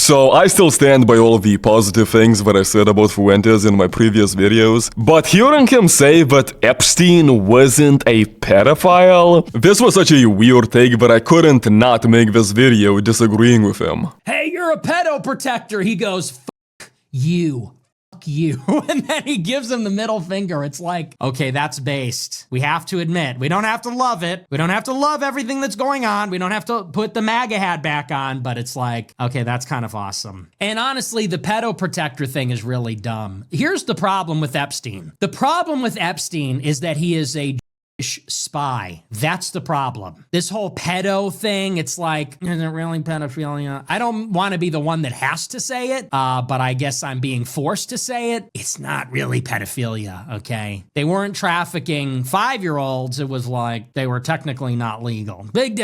So I still stand by all the positive things that I said about Fuentes in my previous videos, but hearing him say that Epstein wasn't a pedophile, this was such a weird take that I couldn't not make this video disagreeing with him. Hey, you're a pedo protector. He goes, fuck you. You. And then he gives him the middle finger. It's like, okay, that's based. We have to admit, we don't have to love it. We don't have to love everything that's going on. We don't have to put the MAGA hat back on, but it's like, okay, that's kind of awesome. And honestly, the pedo protector thing is really dumb. Here's the problem with Epstein. The problem with Epstein is that he is a spy. That's the problem. This whole pedo thing, it's like, is it really pedophilia? I don't want to be the one that has to say it, but I guess I'm being forced to say it. It's not really pedophilia, okay? They weren't trafficking 5-year-olds. It was like they were technically not legal. Big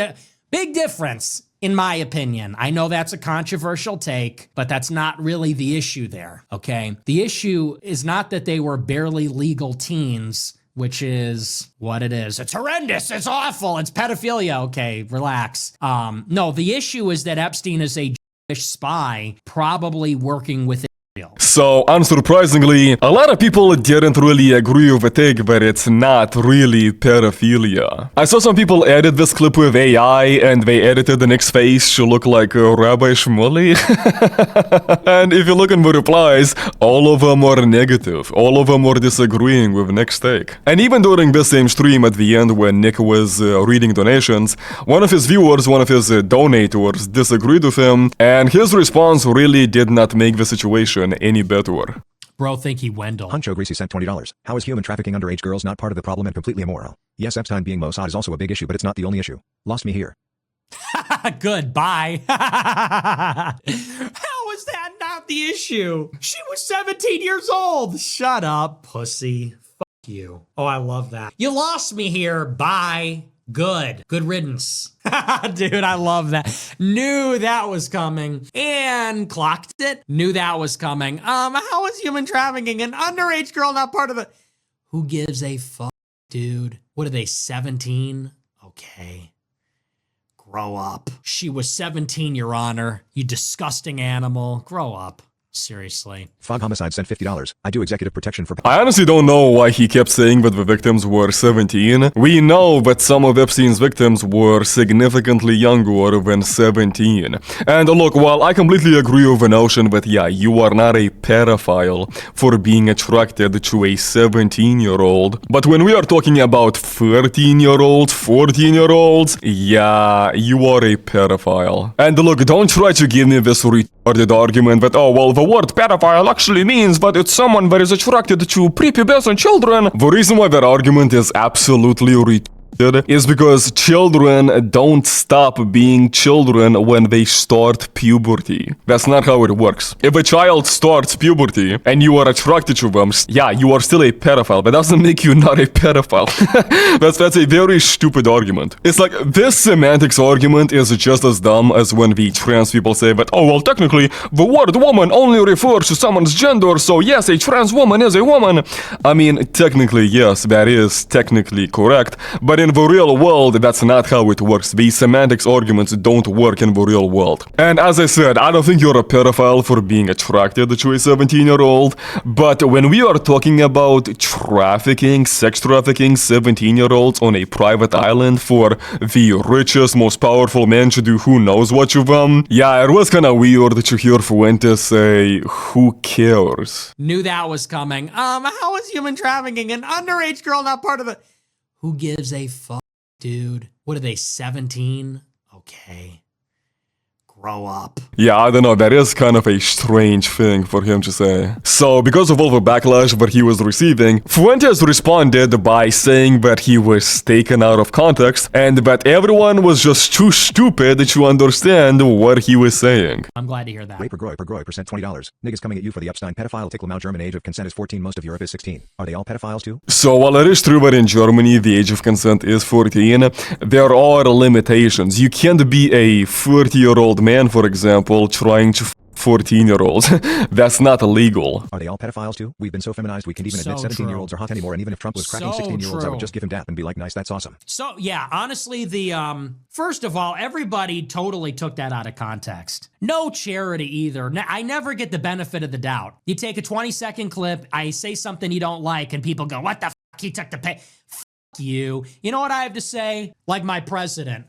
difference, in my opinion. I know that's a controversial take, but that's not really the issue there, okay? The issue is not that they were barely legal teens, which is what it is. It's horrendous. It's awful. It's pedophilia. Okay, relax. No, the issue is that Epstein is a Jewish spy, probably working with Israel. So, unsurprisingly, a lot of people didn't really agree with the take that it's not really pedophilia. I saw some people edit this clip with AI and they edited the Nick's face to look like Rabbi Shmuley. And if you look in the replies, all of them are negative. All of them are disagreeing with Nick's take. And even during this same stream at the end when Nick was reading donations, one of his viewers, one of his donators disagreed with him, and his response really did not make the situation any better. Bro, think he Wendell. Huncho Greasy sent $20. How is human trafficking underage girls not part of the problem and completely immoral? Yes, Epstein being Mossad is also a big issue, but it's not the only issue. Lost me here. Good, bye. How is that not the issue? She was 17 years old. Shut up, pussy. Fuck you. Oh, I love that. You lost me here. Bye. Good riddance. Dude, I love that. Knew that was coming and clocked it. Knew that was coming. How is human trafficking an underage girl not part of the... Who gives a fuck, dude? What are they, 17? Okay. Grow up. She was 17, Your Honor. You disgusting animal. Grow up. Seriously. Fog Homicide sent $50. I do executive protection for... I honestly don't know why he kept saying that the victims were 17. We know that some of Epstein's victims were significantly younger than 17. And look, while I completely agree with the notion that, yeah, you are not a pedophile for being attracted to a 17-year-old, but when we are talking about 13-year-olds, 14-year-olds, yeah, you are a pedophile. And look, don't try to give me this retarded argument that, oh, well, the word pedophile actually means that it's someone that is attracted to prepubescent children. The reason why that argument is absolutely retarded is because children don't stop being children when they start puberty. That's not how it works. If a child starts puberty and you are attracted to them, yeah, you are still a pedophile. That doesn't make you not a pedophile. That's a very stupid argument. It's like, this semantics argument is just as dumb as when the trans people say that, oh, well, technically, the word woman only refers to someone's gender, so yes, a trans woman is a woman. I mean, technically, yes, that is technically correct, but in the real world, that's not how it works. These semantics arguments don't work in the real world. And as I said, I don't think you're a pedophile for being attracted to a 17-year-old, but when we are talking about trafficking, sex trafficking 17-year-olds on a private island for the richest, most powerful men to do who knows what to them, yeah, it was kinda weird to hear Fuentes say, who cares? Knew that was coming. How is human trafficking an underage girl not part of the... Who gives a fuck, dude? What are they, 17? Okay. Grow up. Yeah, I don't know, that is kind of a strange thing for him to say. So, because of all the backlash that he was receiving, Fuentes responded by saying that he was taken out of context and that everyone was just too stupid to understand what he was saying. I'm glad to hear that. Raper Groy percent $20. Niggas coming at you for the Epstein pedophile tickle mouth. German age of consent is 14. Most of Europe is 16. Are they all pedophiles too? So, while it is true that in Germany the age of consent is 14, there are limitations. You can't be a 30-year-old man, for example, trying to 14-year-olds. That's not illegal. Are they all pedophiles too? We've been so feminized we can't even admit So 17-year-olds are hot anymore, and even if Trump was cracking So 16-year-olds, I true. would just give him dap and be like, nice, that's awesome. So yeah, honestly, first of all, everybody totally took that out of context. No charity either. I never get the benefit of the doubt. You take a 20-second clip, I say something you don't like, and people go, what the fuck, he took the pay. Fuck you. You know what I have to say? Like my president.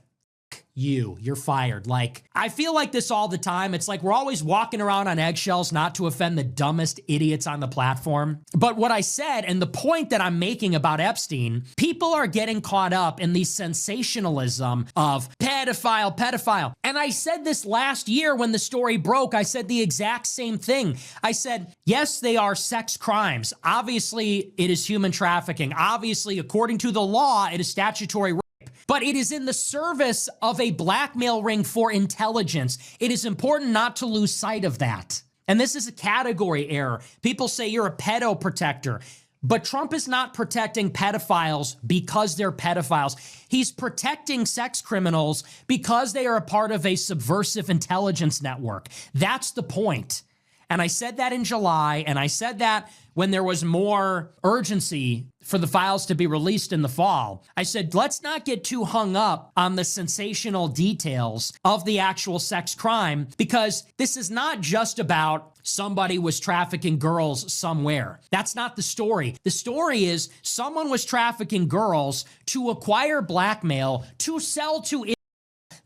You're fired. Like, I feel like this all the time. It's like we're always walking around on eggshells not to offend the dumbest idiots on the platform. But what I said, and the point that I'm making about Epstein, people are getting caught up in the sensationalism of pedophile. And I said this last year when the story broke. I said the exact same thing. I said, yes, they are sex crimes. Obviously, it is human trafficking. Obviously, according to the law, it is statutory rape. But it is in the service of a blackmail ring for intelligence. It is important not to lose sight of that. And this is a category error. People say you're a pedo protector. But Trump is not protecting pedophiles because they're pedophiles. He's protecting sex criminals because they are a part of a subversive intelligence network. That's the point. And I said that in July, and I said that when there was more urgency for the files to be released in the fall. I said, let's not get too hung up on the sensational details of the actual sex crime, because this is not just about somebody was trafficking girls somewhere. That's not the story. The story is someone was trafficking girls to acquire blackmail to sell to.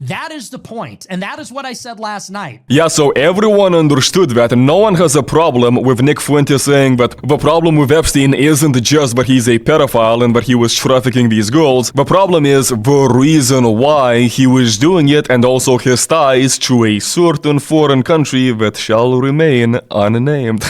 That is the point, and that is what I said last night. Yeah, so everyone understood that. No one has a problem with Nick Fuentes saying that the problem with Epstein isn't just that he's a pedophile and that he was trafficking these girls. The problem is the reason why he was doing it, and also his ties to a certain foreign country that shall remain unnamed.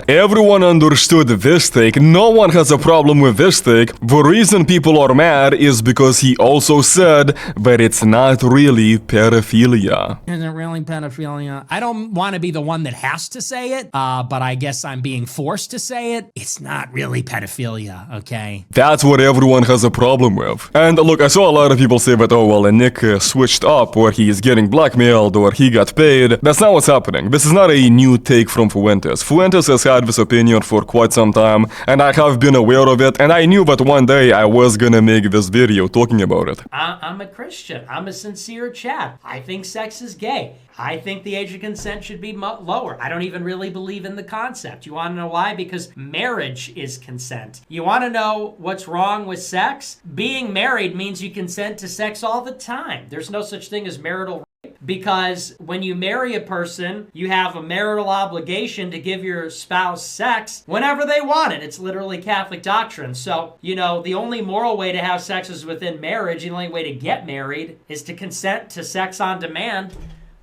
Everyone understood this take. No one has a problem with this take. The reason people are mad is because he also said that it's not really pedophilia. Is it really pedophilia? I don't want to be the one that has to say it, but I guess I'm being forced to say it. It's not really pedophilia, okay? That's what everyone has a problem with. And look, I saw a lot of people say that, oh well, Nick switched up, or he is getting blackmailed, or he got paid. That's not what's happening. This is not a new take from Fuentes. Fuentes has had this opinion for quite some time, and I have been aware of it, and I knew that one day I was gonna make this video talking about it. I'm a Christian. I'm a sincere Chad. I think sex is gay. I think the age of consent should be lower. I don't even really believe in the concept. You want to know why? Because marriage is consent. You want to know what's wrong with sex? Being married means you consent to sex all the time. There's no such thing as marital rape, because when you marry a person, you have a marital obligation to give your spouse sex whenever they want it. It's literally Catholic doctrine. So, the only moral way to have sex is within marriage. The only way to get married is to consent to sex on demand.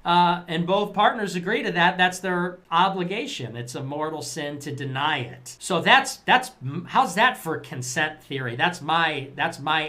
And both partners agree to that. That's their obligation. It's a mortal sin to deny it. So that's how's that for consent theory? That's my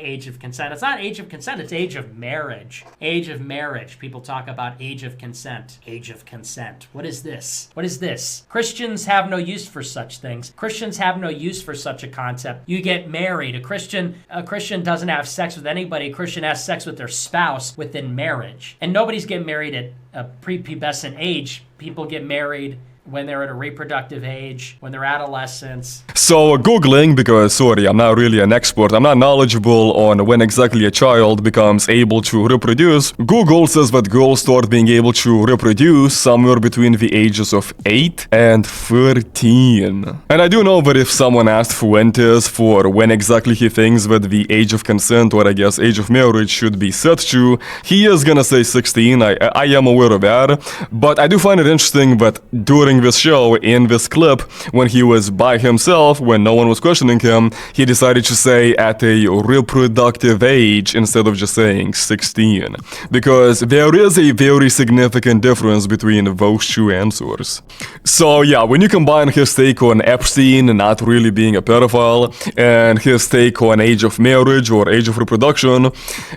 age of consent. It's not age of consent, it's age of marriage. Age of marriage. People talk about age of consent. Age of consent. What is this? What is this? Christians have no use for such things. Christians have no use for such a concept. You get married. A Christian doesn't have sex with anybody. A Christian has sex with their spouse within marriage. And nobody's getting married at a prepubescent age. People get married when they're at a reproductive age, when they're adolescents. So Googling, because sorry, I'm not really an expert, I'm not knowledgeable on when exactly a child becomes able to reproduce. Google says that girls start being able to reproduce somewhere between the ages of 8 and 13. And I do know that if someone asked Fuentes for when exactly he thinks that the age of consent, or I guess age of marriage, should be set to, he is gonna say 16. I am aware of that. But I do find it interesting that during this show, in this clip, when he was by himself, when no one was questioning him, he decided to say at a reproductive age instead of just saying 16. Because there is a very significant difference between those two answers. So yeah, when you combine his take on Epstein not really being a pedophile and his take on age of marriage or age of reproduction,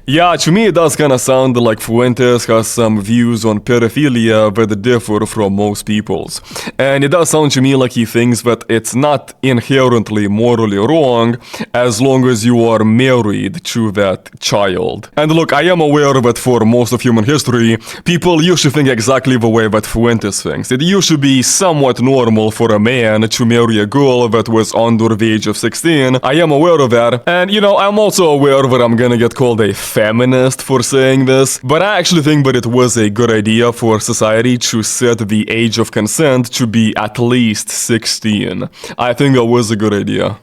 yeah, to me it does kind of sound like Fuentes has some views on pedophilia that differ from most people's. And it does sound to me like he thinks that it's not inherently morally wrong as long as you are married to that child. And look, I am aware that for most of human history, people used to think exactly the way that Fuentes thinks. It used to be somewhat normal for a man to marry a girl that was under the age of 16. I am aware of that. And you know, I'm also aware that I'm gonna get called a feminist for saying this, but I actually think that it was a good idea for society to set the age of consent to be at least 16. I think that was a good idea.